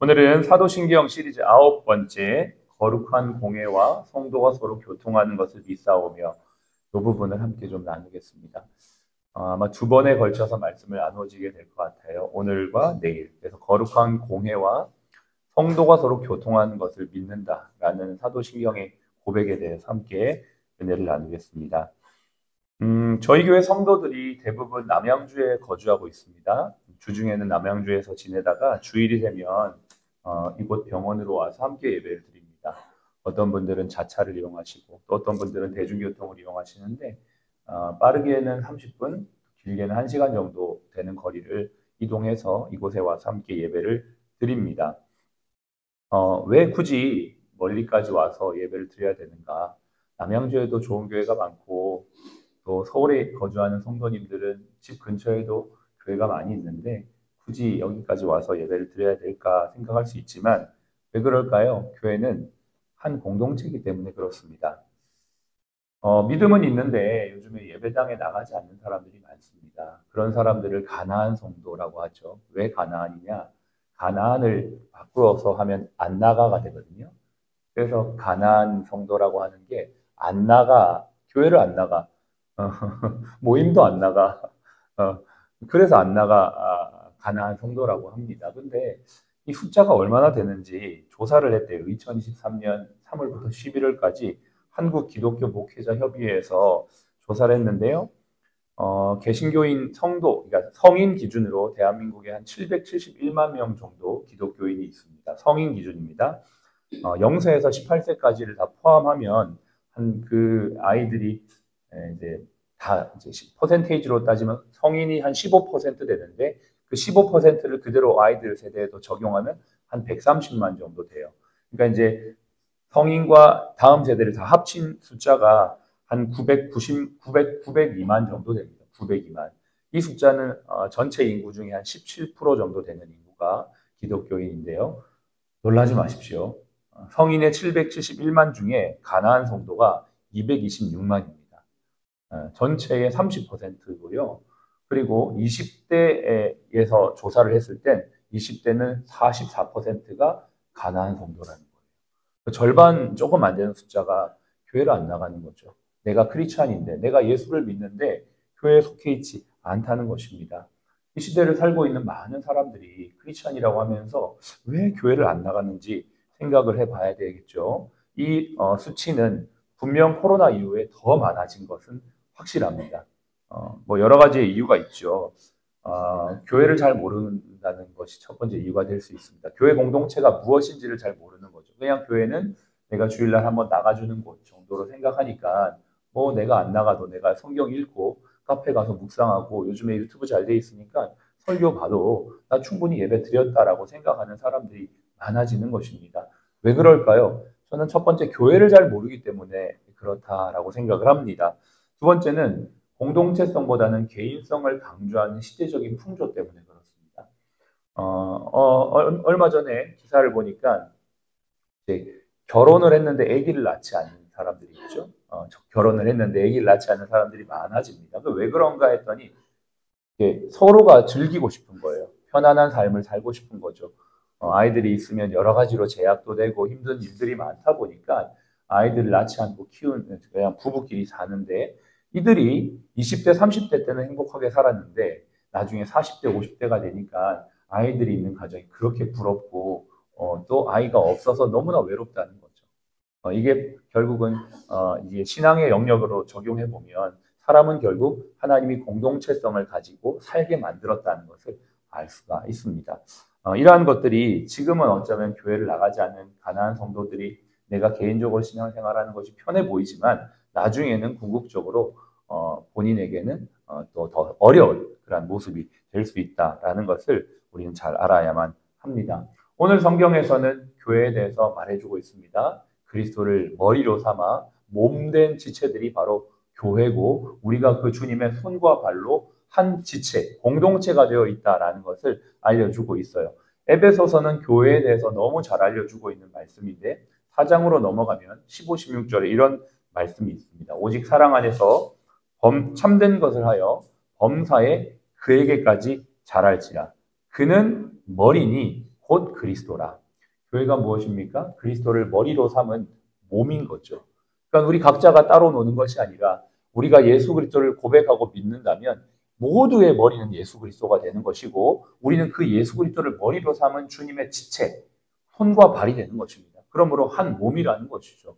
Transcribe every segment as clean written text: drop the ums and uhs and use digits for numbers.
오늘은 사도신경 시리즈 9번째 거룩한 공회와 성도가 서로 교통하는 것을 믿사오며 이 부분을 함께 좀 나누겠습니다. 아마 두 번에 걸쳐서 말씀을 나눠지게 될 것 같아요. 오늘과 내일. 그래서 거룩한 공회와 성도가 서로 교통하는 것을 믿는다라는 사도신경의 고백에 대해서 함께 은혜를 나누겠습니다. 저희 교회 성도들이 대부분 남양주에 거주하고 있습니다. 주중에는 남양주에서 지내다가 주일이 되면 이곳 병원으로 와서 함께 예배를 드립니다. 어떤 분들은 자차를 이용하시고 또 어떤 분들은 대중교통을 이용하시는데 빠르게는 30분, 길게는 1시간 정도 되는 거리를 이동해서 이곳에 와서 함께 예배를 드립니다. 왜 굳이 멀리까지 와서 예배를 드려야 되는가? 남양주에도 좋은 교회가 많고 또 서울에 거주하는 성도님들은 집 근처에도 교회가 많이 있는데 굳이 여기까지 와서 예배를 드려야 될까 생각할 수 있지만 왜 그럴까요? 교회는 한 공동체이기 때문에 그렇습니다. 믿음은 있는데 요즘에 예배당에 나가지 않는 사람들이 많습니다. 그런 사람들을 가나안 성도라고 하죠. 왜 가나안이냐? 가나안을 바꾸어서 하면 안 나가가 되거든요. 그래서 가나안 성도라고 하는 게 안 나가, 교회를 안 나가, 모임도 안 나가, 그래서 안 나가 가나안 성도라고 합니다. 근데 이 숫자가 얼마나 되는지 조사를 했대요. 2023년 3월부터 11월까지 한국 기독교 목회자 협의회에서 조사를 했는데요. 개신교인 성도, 그러니까 성인 기준으로 대한민국에 한 771만 명 정도 기독교인이 있습니다. 성인 기준입니다. 0세에서 18세까지를 다 포함하면 한 그 아이들이 이제 다 이제 퍼센테이지로 따지면 성인이 한 15% 되는데 그 15%를 그대로 아이들 세대에도 적용하면 한 130만 정도 돼요. 그러니까 이제 성인과 다음 세대를 다 합친 숫자가 한 902만 정도 됩니다. 902만. 이 숫자는 전체 인구 중에 한 17% 정도 되는 인구가 기독교인인데요. 놀라지 마십시오. 성인의 771만 중에 가나안 성도가 226만입니다. 전체의 30%고요. 그리고 20대에서 조사를 했을 땐 20대는 44%가 가나안 성도라는 거예요. 절반 조금 안 되는 숫자가 교회를 안 나가는 거죠. 내가 크리스찬인데, 내가 예수를 믿는데 교회에 속해 있지 않다는 것입니다. 이 시대를 살고 있는 많은 사람들이 크리스찬이라고 하면서 왜 교회를 안 나가는지 생각을 해봐야 되겠죠. 이 수치는 분명 코로나 이후에 더 많아진 것은 확실합니다. 뭐 여러 가지 이유가 있죠. 교회를 잘 모른다는 것이 첫 번째 이유가 될 수 있습니다. 교회 공동체가 무엇인지를 잘 모르는 거죠. 그냥 교회는 내가 주일날 한번 나가주는 곳 정도로 생각하니까 뭐 내가 안 나가도 내가 성경 읽고 카페 가서 묵상하고 요즘에 유튜브 잘 돼 있으니까 설교 봐도 나 충분히 예배 드렸다라고 생각하는 사람들이 많아지는 것입니다. 왜 그럴까요? 저는 첫 번째 교회를 잘 모르기 때문에 그렇다라고 생각을 합니다. 두 번째는 공동체성보다는 개인성을 강조하는 시대적인 풍조 때문에 그렇습니다. 얼마 전에 기사를 보니까 이제 결혼을 했는데 아기를 낳지 않는 사람들이 있죠. 결혼을 했는데 아기를 낳지 않는 사람들이 많아집니다. 왜 그런가 했더니 서로가 즐기고 싶은 거예요. 편안한 삶을 살고 싶은 거죠. 아이들이 있으면 여러 가지로 제약도 되고 힘든 일들이 많다 보니까 아이들을 낳지 않고 키우는 그냥 부부끼리 사는데 이들이 20대, 30대 때는 행복하게 살았는데 나중에 40대, 50대가 되니까 아이들이 있는 가정이 그렇게 부럽고 또 아이가 없어서 너무나 외롭다는 거죠. 이게 결국은 이게 신앙의 영역으로 적용해 보면 사람은 결국 하나님이 공동체성을 가지고 살게 만들었다는 것을 알 수가 있습니다. 이러한 것들이 지금은 어쩌면 교회를 나가지 않는 가난한 성도들이 내가 개인적으로 신앙생활하는 것이 편해 보이지만 나중에는 궁극적으로 본인에게는 또 더 어려운 그런 모습이 될 수 있다라는 것을 우리는 잘 알아야만 합니다. 오늘 성경에서는 교회에 대해서 말해주고 있습니다. 그리스도를 머리로 삼아 몸된 지체들이 바로 교회고 우리가 그 주님의 손과 발로 한 지체, 공동체가 되어 있다라는 것을 알려주고 있어요. 에베소서는 교회에 대해서 너무 잘 알려주고 있는 말씀인데 4장으로 넘어가면 15, 16절에 이런 말씀이 있습니다. 오직 사랑 안에서 참된 것을 하여 범사에 그에게까지 자랄지라. 그는 머리니 곧 그리스도라. 교회가 무엇입니까? 그리스도를 머리로 삼은 몸인 거죠. 그러니까 우리 각자가 따로 노는 것이 아니라 우리가 예수 그리스도를 고백하고 믿는다면 모두의 머리는 예수 그리스도가 되는 것이고 우리는 그 예수 그리스도를 머리로 삼은 주님의 지체, 손과 발이 되는 것입니다. 그러므로 한 몸이라는 것이죠.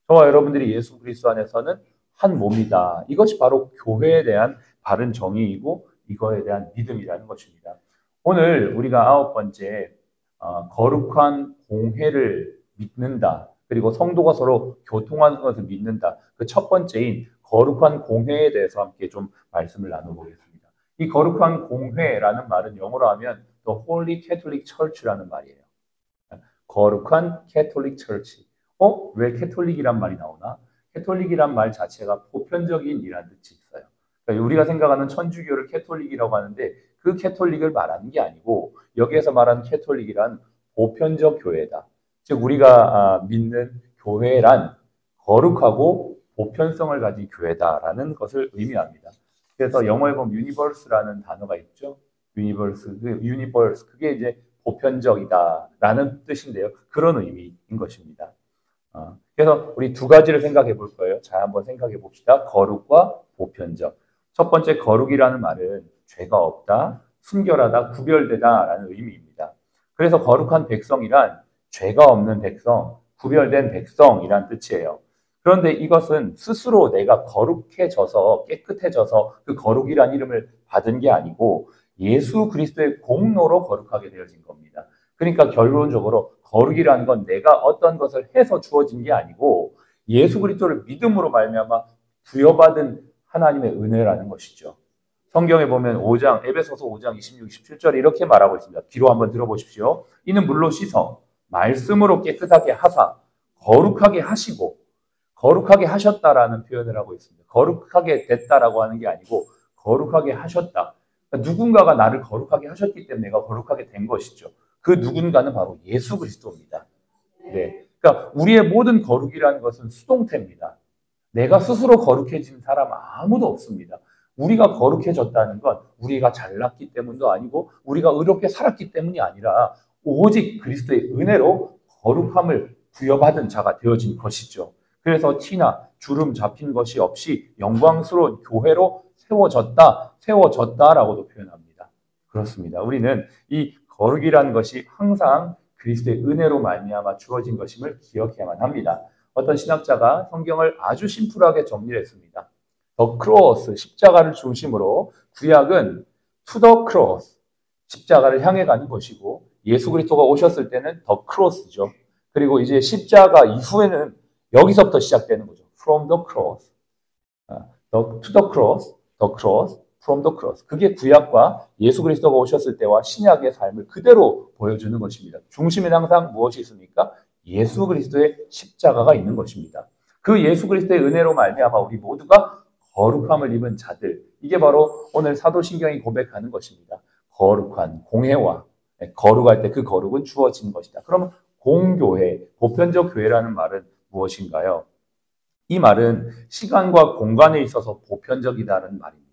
저와 여러분들이 예수 그리스도 안에서는 한 몸이다. 이것이 바로 교회에 대한 바른 정의이고 이거에 대한 믿음이라는 것입니다. 오늘 우리가 9번째 거룩한 공회를 믿는다. 그리고 성도가 서로 교통하는 것을 믿는다. 그 첫 번째인 거룩한 공회에 대해서 함께 좀 말씀을 나눠보겠습니다. 이 거룩한 공회라는 말은 영어로 하면 The Holy Catholic Church라는 말이에요. 거룩한 캐톨릭 처치. 왜 캐톨릭이란 말이 나오나? 캐톨릭이란 말 자체가 보편적인 이라는 뜻이 있어요. 그러니까 우리가 생각하는 천주교를 캐톨릭이라고 하는데 그 캐톨릭을 말하는 게 아니고 여기에서 말하는 캐톨릭이란 보편적 교회다. 즉 우리가 믿는 교회란 거룩하고 보편성을 가진 교회다라는 것을 의미합니다. 그래서 영어에 보면 universe라는 단어가 있죠. universe, 그게 이제 보편적이다라는 뜻인데요. 그런 의미인 것입니다. 그래서 우리 두 가지를 생각해 볼 거예요. 자, 한번 생각해 봅시다. 거룩과 보편적. 첫 번째 거룩이라는 말은 죄가 없다, 순결하다, 구별되다라는 의미입니다. 그래서 거룩한 백성이란 죄가 없는 백성, 구별된 백성이란 뜻이에요. 그런데 이것은 스스로 내가 거룩해져서 깨끗해져서 그 거룩이란 이름을 받은 게 아니고 예수 그리스도의 공로로 거룩하게 되어진 겁니다. 그러니까 결론적으로 거룩이라는 건 내가 어떤 것을 해서 주어진 게 아니고 예수 그리스도를 믿음으로 말미암아 부여받은 하나님의 은혜라는 것이죠. 성경에 보면 5장, 에베소서 5장 26, 27절에 이렇게 말하고 있습니다. 귀로 한번 들어보십시오. 이는 물로 씻어 말씀으로 깨끗하게 하사 거룩하게 하시고 거룩하게 하셨다라는 표현을 하고 있습니다. 거룩하게 됐다라고 하는 게 아니고 거룩하게 하셨다. 그러니까 누군가가 나를 거룩하게 하셨기 때문에 내가 거룩하게 된 것이죠. 그 누군가는 바로 예수 그리스도입니다. 네. 그러니까 우리의 모든 거룩이라는 것은 수동태입니다. 내가 스스로 거룩해진 사람 아무도 없습니다. 우리가 거룩해졌다는 건 우리가 잘났기 때문도 아니고 우리가 의롭게 살았기 때문이 아니라 오직 그리스도의 은혜로 거룩함을 부여받은 자가 되어진 것이죠. 그래서 티나 주름 잡힌 것이 없이 영광스러운 교회로 세워졌다라고도 표현합니다. 그렇습니다. 우리는 이 거룩이라는 것이 항상 그리스도의 은혜로 말미암아 주어진 것임을 기억해야만 합니다. 어떤 신학자가 성경을 아주 심플하게 정리했습니다. The cross, 십자가를 중심으로 구약은 to the cross, 십자가를 향해 가는 것이고 예수 그리스도가 오셨을 때는 the cross죠. 그리고 이제 십자가 이후에는 여기서부터 시작되는 거죠. From the cross, to the cross, the cross, from the cross. 그게 구약과 예수 그리스도가 오셨을 때와 신약의 삶을 그대로 보여주는 것입니다. 중심에는 항상 무엇이 있습니까? 예수 그리스도의 십자가가 있는 것입니다. 그 예수 그리스도의 은혜로 말미암아 우리 모두가 거룩함을 입은 자들. 이게 바로 오늘 사도신경이 고백하는 것입니다. 거룩한 공회와 거룩할 때 그 거룩은 주어진 것이다. 그러면 공교회, 보편적 교회라는 말은 무엇인가요? 이 말은 시간과 공간에 있어서 보편적이다는 말입니다.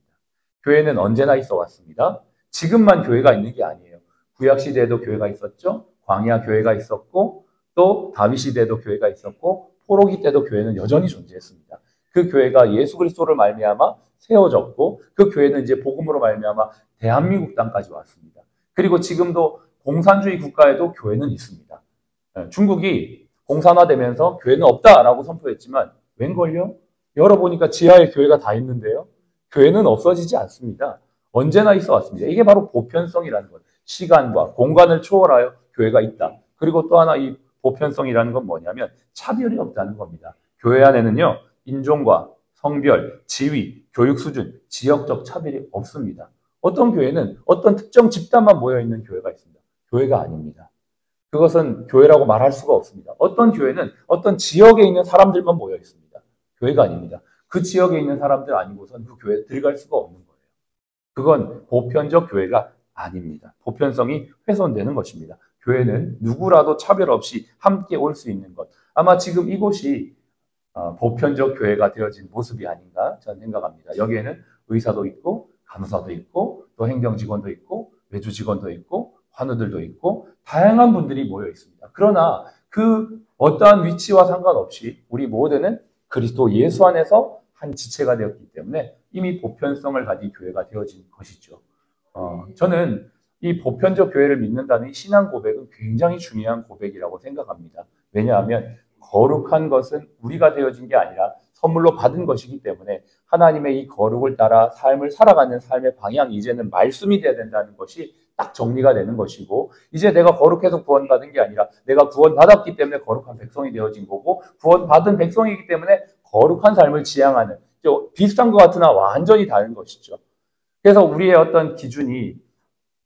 교회는 언제나 있어 왔습니다. 지금만 교회가 있는 게 아니에요. 구약 시대에도 교회가 있었죠. 광야 교회가 있었고 또 다윗 시대에도 교회가 있었고 포로기 때도 교회는 여전히 존재했습니다. 그 교회가 예수 그리스도를 말미암아 세워졌고 그 교회는 이제 복음으로 말미암아 대한민국 땅까지 왔습니다. 그리고 지금도 공산주의 국가에도 교회는 있습니다. 중국이 공산화되면서 교회는 없다라고 선포했지만 웬걸요? 열어보니까 지하에 교회가 다 있는데요. 교회는 없어지지 않습니다. 언제나 있어 왔습니다. 이게 바로 보편성이라는 것. 시간과 공간을 초월하여 교회가 있다. 그리고 또 하나 이 보편성이라는 건 뭐냐면 차별이 없다는 겁니다. 교회 안에는요. 인종과 성별, 지위, 교육 수준, 지역적 차별이 없습니다. 어떤 교회는 어떤 특정 집단만 모여있는 교회가 있습니다. 교회가 아닙니다. 그것은 교회라고 말할 수가 없습니다. 어떤 교회는 어떤 지역에 있는 사람들만 모여 있습니다. 교회가 아닙니다. 그 지역에 있는 사람들 아니고선 그 교회에 들어갈 수가 없는 거예요. 그건 보편적 교회가 아닙니다. 보편성이 훼손되는 것입니다. 교회는 누구라도 차별 없이 함께 올 수 있는 것. 아마 지금 이곳이 보편적 교회가 되어진 모습이 아닌가 저는 생각합니다. 여기에는 의사도 있고 간호사도 있고 또 행정직원도 있고 외주 직원도 있고 환우들도 있고 다양한 분들이 모여 있습니다. 그러나 그 어떠한 위치와 상관없이 우리 모두는 그리스도 예수 안에서 한 지체가 되었기 때문에 이미 보편성을 가진 교회가 되어진 것이죠. 저는 이 보편적 교회를 믿는다는 이 신앙 고백은 굉장히 중요한 고백이라고 생각합니다. 왜냐하면 거룩한 것은 우리가 되어진 게 아니라 선물로 받은 것이기 때문에 하나님의 이 거룩을 따라 삶을 살아가는 삶의 방향이 이제는 말씀이 돼야 된다는 것이 딱 정리가 되는 것이고, 이제 내가 거룩해서 구원받은 게 아니라 내가 구원받았기 때문에 거룩한 백성이 되어진 거고, 구원받은 백성이기 때문에 거룩한 삶을 지향하는, 비슷한 것 같으나 완전히 다른 것이죠. 그래서 우리의 어떤 기준이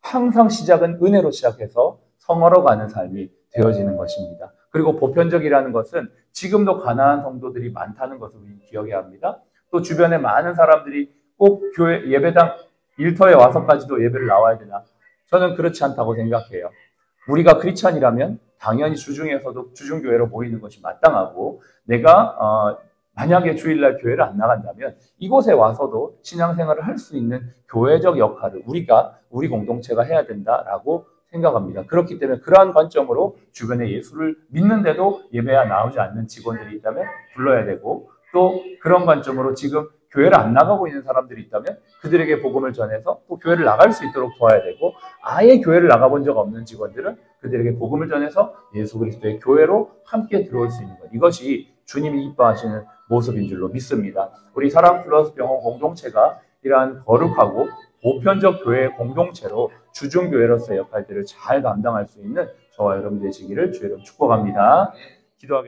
항상 시작은 은혜로 시작해서 성화로 가는 삶이 되어지는 것입니다. 그리고 보편적이라는 것은 지금도 가난한 성도들이 많다는 것을 우리는 기억해야 합니다. 또 주변에 많은 사람들이 꼭 교회 예배당 일터에 와서까지도 예배를 나와야 되나? 저는 그렇지 않다고 생각해요. 우리가 크리스찬이라면 당연히 주중에서도 주중교회로 모이는 것이 마땅하고, 내가 만약에 주일날 교회를 안 나간다면 이곳에 와서도 신앙생활을 할 수 있는 교회적 역할을 우리 공동체가 해야 된다라고 생각합니다. 그렇기 때문에 그러한 관점으로 주변에 예수를 믿는데도 예배에 나오지 않는 직원들이 있다면 불러야 되고, 또 그런 관점으로 지금 교회를 안 나가고 있는 사람들이 있다면 그들에게 복음을 전해서 또 교회를 나갈 수 있도록 도와야 되고, 아예 교회를 나가본 적 없는 직원들은 그들에게 복음을 전해서 예수 그리스도의 교회로 함께 들어올 수 있는 것, 이것이 주님이 기뻐하시는 모습인 줄로 믿습니다. 우리 사랑 플러스 병원 공동체가 이러한 거룩하고 보편적 교회 공동체로 주중교회로서의 역할들을 잘 감당할 수 있는 저와 여러분 되시기를 주의 이름으로 축복합니다. 기도하겠습니다.